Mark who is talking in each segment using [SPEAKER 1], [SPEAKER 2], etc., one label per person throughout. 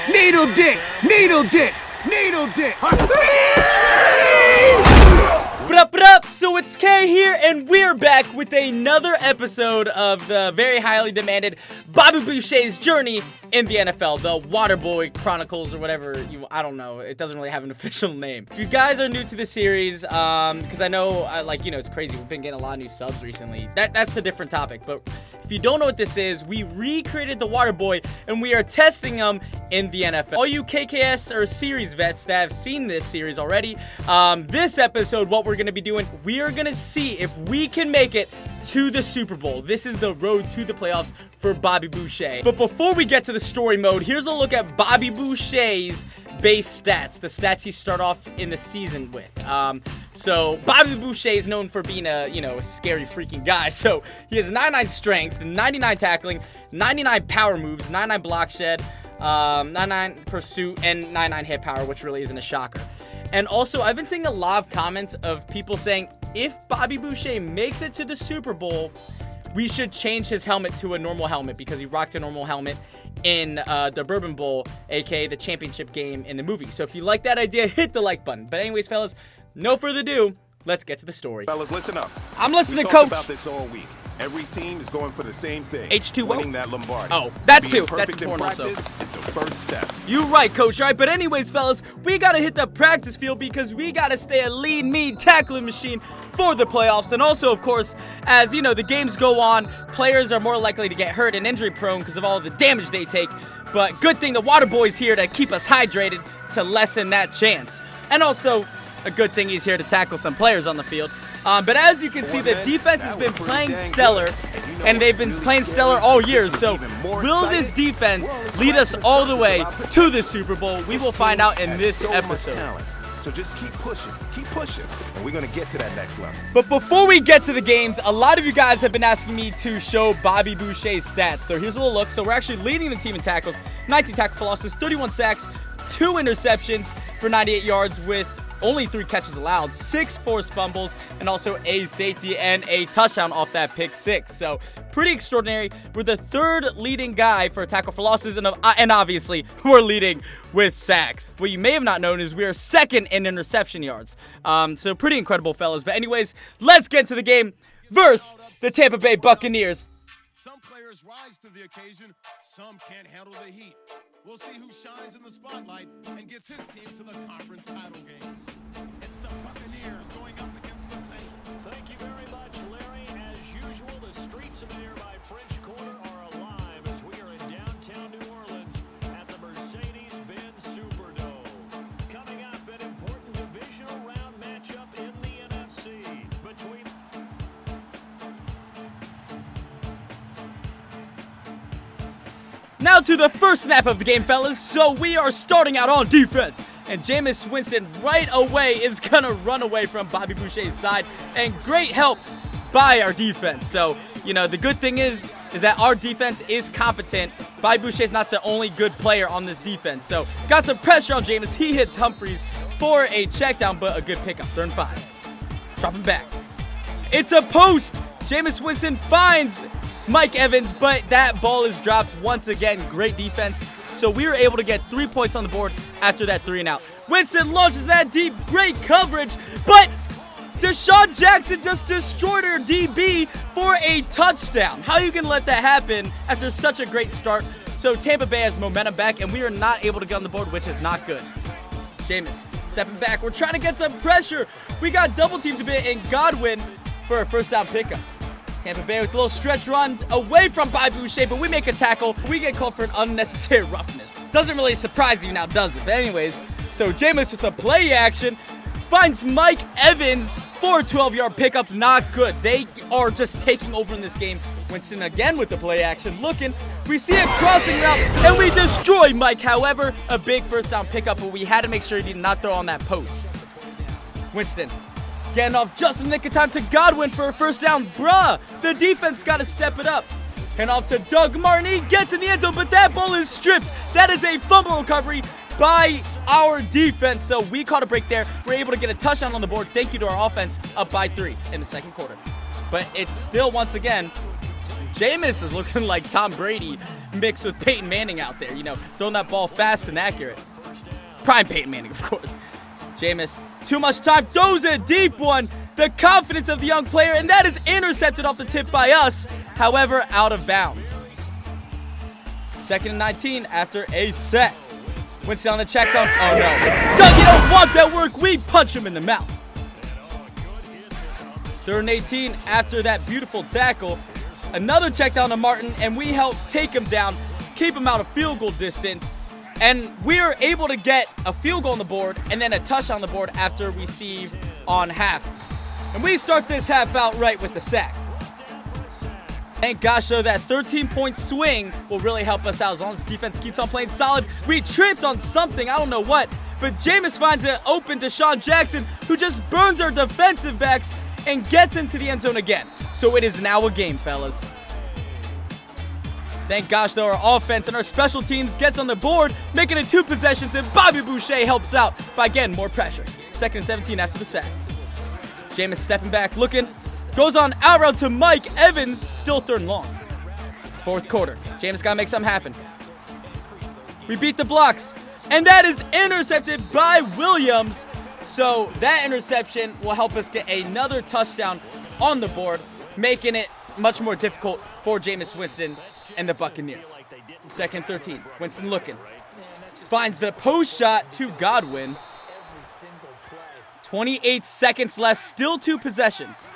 [SPEAKER 1] Needle dick! Needle dick! Needle dick!
[SPEAKER 2] What up? So it's Kay here, and we're back with another episode of the very highly demanded Bobby Boucher's journey in the NFL, the Waterboy Chronicles or whatever. I don't know. It doesn't really have an official name. If you guys are new to the series, because I know, it's crazy. We've been getting a lot of new subs recently. That's a different topic. But if you don't know what this is, we recreated the Waterboy, and we are testing him in the NFL. All you KayKayEs or series vets that have seen this series already, this episode, what we're going to be doing, we are going to see if we can make it to the Super Bowl. This is the road to the playoffs for Bobby Boucher. But before we get to the story mode, here's a look at Bobby Boucher's base stats, the stats he start off in the season with. So Bobby Boucher is known for being a scary freaking guy. So he has 99 strength, 99 tackling, 99 power moves, 99 block shed, 99 pursuit, and 99 hit power, which really isn't a shocker. And also, I've been seeing a lot of comments of people saying, if Bobby Boucher makes it to the Super Bowl, we should change his helmet to a normal helmet because he rocked a normal helmet in the Bourbon Bowl, aka the championship game in the movie. So if you like that idea, hit the like button. But anyways, fellas, no further ado, let's get to the story.
[SPEAKER 3] Fellas, listen up.
[SPEAKER 2] I'm listening,
[SPEAKER 3] we
[SPEAKER 2] Coach.
[SPEAKER 3] About this all week. Every team is going for the same thing.
[SPEAKER 2] H2O?
[SPEAKER 3] Winning that Lombardi.
[SPEAKER 2] Oh, that
[SPEAKER 3] Being
[SPEAKER 2] too.
[SPEAKER 3] perfect
[SPEAKER 2] That's
[SPEAKER 3] in
[SPEAKER 2] important also.
[SPEAKER 3] practice is the first step.
[SPEAKER 2] You right, Coach, right? But anyways, fellas, we gotta hit the practice field because we gotta stay a lean, mean tackling machine for the playoffs. And also, of course, as you know, the games go on, players are more likely to get hurt and injury prone because of all the damage they take. But good thing the Waterboy's here to keep us hydrated to lessen that chance. And also, a good thing he's here to tackle some players on the field. But as you can see, the defense has been playing stellar, and they've been playing stellar all year. So will this defense lead us all the way to the Super Bowl? We will find out in this episode.
[SPEAKER 3] So just keep pushing, and we're going to get to that next level.
[SPEAKER 2] But before we get to the games, a lot of you guys have been asking me to show Bobby Boucher's stats. So here's a little look. So we're actually leading the team in tackles, 19 tackle for losses, 31 sacks, 2 interceptions for 98 yards with only 3 catches allowed, 6 forced fumbles, and also a safety and a touchdown off that pick 6. So pretty extraordinary. We're the 3rd leading guy for tackle for losses, and obviously we're leading with sacks. What you may have not known is we are 2nd in interception yards. So pretty incredible, fellas. But anyways, let's get to the game versus the Tampa Bay Buccaneers.
[SPEAKER 4] Some players rise to the occasion, some can't handle the heat. We'll see who shines in the spotlight and gets his team to the conference title game. It's the Buccaneers going up against the Saints.
[SPEAKER 5] Thank you very much, Larry. As usual, the streets of the nearby French Quarter are alive as we are in downtown New Orleans at the Mercedes-Benz Superdome. Coming up, an important divisional round matchup in the NFC between...
[SPEAKER 2] Now to the first snap of the game, fellas. So we are starting out on defense. And Jameis Winston right away is going to run away from Bobby Boucher's side. And great help by our defense. So, the good thing is that our defense is competent. Bobby Boucher's not the only good player on this defense. So, got some pressure on Jameis. He hits Humphries for a check down, but a good pickup. 3rd and 5. Dropping back. It's a post. Jameis Winston finds Mike Evans, but that ball is dropped once again. Great defense. So we were able to get 3 points on the board after that 3 and out. Winston launches that deep. Great coverage, but Deshaun Jackson just destroyed our DB for a touchdown. How are you going to let that happen after such a great start? So Tampa Bay has momentum back, and we are not able to get on the board, which is not good. Jameis stepping back. We're trying to get some pressure. We got double teamed a bit, and Godwin for a 1st down pickup. Tampa Bay with a little stretch run away from Bobby Boucher, but we make a tackle. We get called for an unnecessary roughness. Doesn't really surprise you now, does it? But anyways, so Jameis with the play action finds Mike Evans for a 12-yard pickup. Not good. They are just taking over in this game. Winston again with the play action. Looking. We see a crossing route, and we destroy Mike. However, a big 1st down pickup, but we had to make sure he did not throw on that post. Winston getting off just in the nick of time to Godwin for a 1st down. Bruh, the defense got to step it up. And off to Doug Martin. He gets in the end zone, but that ball is stripped. That is a fumble recovery by our defense. So we caught a break there. We're able to get a touchdown on the board. Thank you to our offense, up by 3 in the 2nd quarter. But it's still, once again, Jameis is looking like Tom Brady mixed with Peyton Manning out there, you know, throwing that ball fast and accurate. Prime Peyton Manning, of course. Jameis, too much time, throws a deep one. The confidence of the young player, and that is intercepted off the tip by us. However, out of bounds. 2nd and 19 after a set. Winston on the check down. Oh no. Doug, you don't want that work. We punch him in the mouth. 3rd and 18 after that beautiful tackle. Another check down to Martin, and we help take him down, keep him out of field goal distance. And we're able to get a field goal on the board and then a touchdown on the board after receive on half. And we start this half out right with the sack. Thank gosh, though, that 13-point swing will really help us out as long as the defense keeps on playing solid. We tripped on something, I don't know what, but Jameis finds it open to Sean Jackson, who just burns our defensive backs and gets into the end zone again. So it is now a game, fellas. Thank gosh, though, our offense and our special teams gets on the board, making it 2 possessions, and Bobby Boucher helps out by getting more pressure. 2nd and 17 after the sack. Jameis stepping back, looking, goes on out route to Mike Evans, still 3rd and long. 4th quarter, Jameis gotta make something happen. We beat the blocks, and that is intercepted by Williams. So that interception will help us get another touchdown on the board, making it much more difficult for Jameis Winston and the Buccaneers. 2nd and 13, Winston looking. Finds the post shot to Godwin. 28 seconds left, still 2 possessions.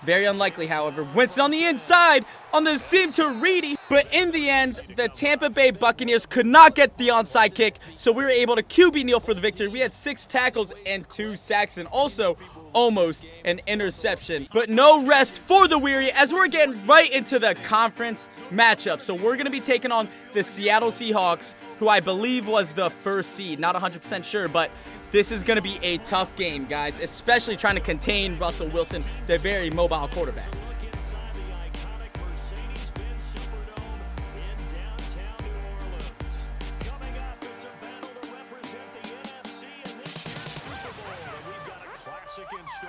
[SPEAKER 2] Very unlikely, however. Winston on the inside, on the seam to Reedy. But in the end, the Tampa Bay Buccaneers could not get the onside kick, so we were able to QB kneel for the victory. We had 6 tackles and 2 sacks, and also almost an interception. But no rest for the weary as we're getting right into the conference matchup. So we're going to be taking on the Seattle Seahawks, who I believe was the 1st seed. Not 100% sure, but this is going to be a tough game, guys, especially trying to contain Russell Wilson, the very mobile quarterback.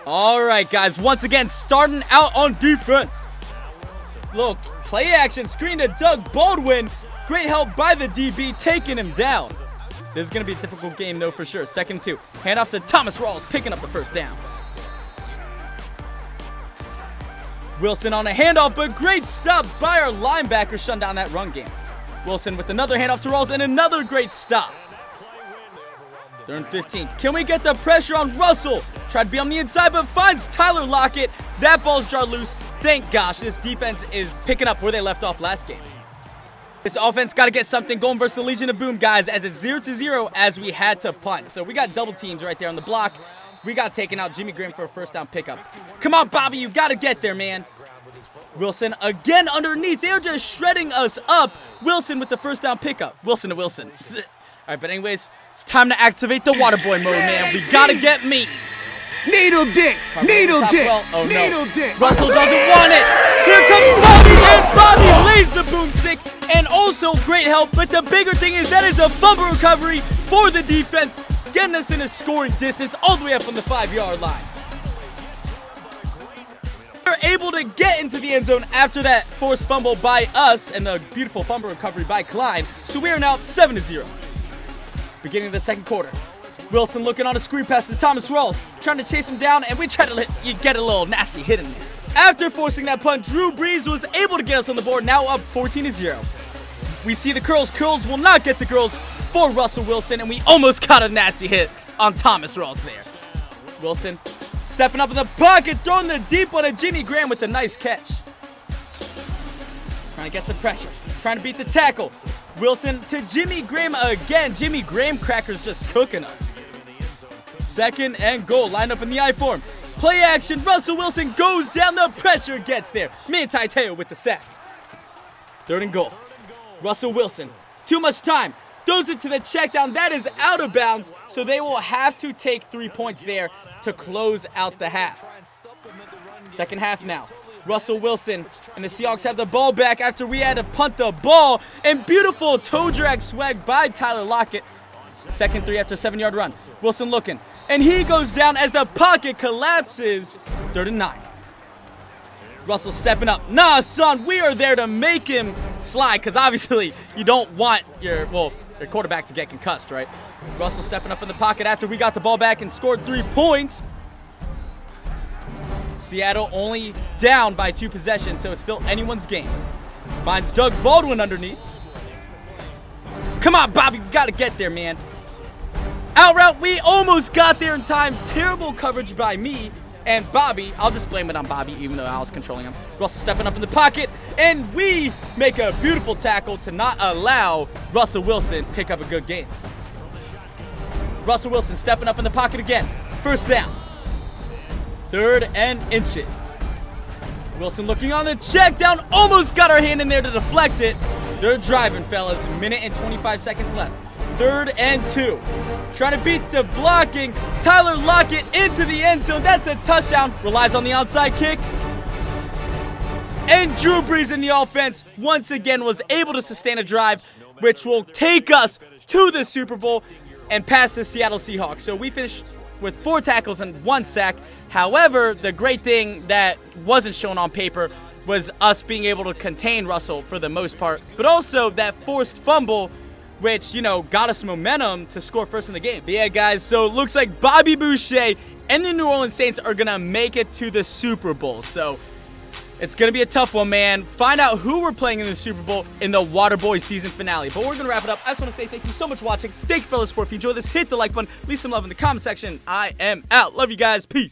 [SPEAKER 2] All right, guys, once again, starting out on defense. Look, play action, screen to Doug Baldwin. Great help by the DB, taking him down. This is going to be a difficult game, though, for sure. 2nd and 2. Hand off to Thomas Rawls, picking up the 1st down. Wilson on a handoff, but great stop by our linebacker, shutting down that run game. Wilson with another handoff to Rawls and another great stop. 3rd and 15. Can we get the pressure on Russell? Tried to be on the inside, but finds Tyler Lockett. That ball's jarred loose. Thank gosh, this defense is picking up where they left off last game. This offense got to get something going versus the Legion of Boom, guys, as it's 0-0 as we had to punt. So we got double teams right there on the block. We got taken out Jimmy Graham for a 1st down pickup. Come on, Bobby, you got to get there, man. Wilson again underneath. They're just shredding us up. Wilson with the 1st down pickup. Wilson to Wilson. All right, but anyways, it's time to activate the Waterboy mode, man. We got to get meat.
[SPEAKER 1] Needle dick! Needle dick!
[SPEAKER 2] Oh,
[SPEAKER 1] Needle
[SPEAKER 2] no.
[SPEAKER 1] dick!
[SPEAKER 2] Russell doesn't want it. Here comes Bobby, and Bobby lays the boomstick. And also great help, but the bigger thing is that is a fumble recovery for the defense, getting us in a scoring distance all the way up on the 5-yard line. We're able to get into the end zone after that forced fumble by us and the beautiful fumble recovery by Klein. So we are now 7-0. Beginning of the 2nd quarter. Wilson looking on a screen pass to Thomas Rawls, trying to chase him down, and we try to get a little nasty hit in there. After forcing that punt, Drew Brees was able to get us on the board, now up 14-0. We see the curls. Curls will not get the girls for Russell Wilson, and we almost got a nasty hit on Thomas Rawls there. Wilson stepping up in the pocket, throwing the deep one at Jimmy Graham with a nice catch. Trying to get some pressure, trying to beat the tackle. Wilson to Jimmy Graham again. Jimmy Graham crackers just cooking us. 2nd and goal, lined up in the I form. Play action, Russell Wilson goes down, the pressure gets there. Manti Te'o with the sack. 3rd and goal. Russell Wilson, too much time, throws it to the check down. That is out of bounds, so they will have to take 3 points there to close out the half. 2nd half now. Russell Wilson and the Seahawks have the ball back after we had to punt the ball. And beautiful toe drag swag by Tyler Lockett. 2nd 3 after a 7-yard run. Wilson looking, and he goes down as the pocket collapses. 3rd and 9. Russell stepping up. Nah, son, we are there to make him slide, because obviously you don't want your quarterback to get concussed, right? Russell stepping up in the pocket after we got the ball back and scored 3 points. Seattle only down by 2 possessions, so it's still anyone's game. Finds Doug Baldwin underneath. Come on, Bobby, we got to get there, man. Out route, we almost got there in time. Terrible coverage by me and Bobby. I'll just blame it on Bobby, even though I was controlling him. Russell stepping up in the pocket, and we make a beautiful tackle to not allow Russell Wilson pick up a good game. Russell Wilson stepping up in the pocket again. First down. 3rd and inches. Wilson looking on the check down. Almost got our hand in there to deflect it. They're driving, fellas. 1 minute and 25 seconds left. 3rd and 2. Trying to beat the blocking. Tyler Lockett into the end zone. That's a touchdown. Relies on the outside kick. And Drew Brees in the offense once again was able to sustain a drive, which will take us to the Super Bowl and past the Seattle Seahawks. So we finished with 4 tackles and 1 sack. However, the great thing that wasn't shown on paper was us being able to contain Russell for the most part, but also that forced fumble, which, got us momentum to score first in the game. But yeah, guys, so it looks like Bobby Boucher and the New Orleans Saints are going to make it to the Super Bowl. So it's going to be a tough one, man. Find out who we're playing in the Super Bowl in the Waterboy season finale. But we're going to wrap it up. I just want to say thank you so much for watching. Thank you for the support. If you enjoyed this, hit the like button. Leave some love in the comment section. I am out. Love you guys. Peace.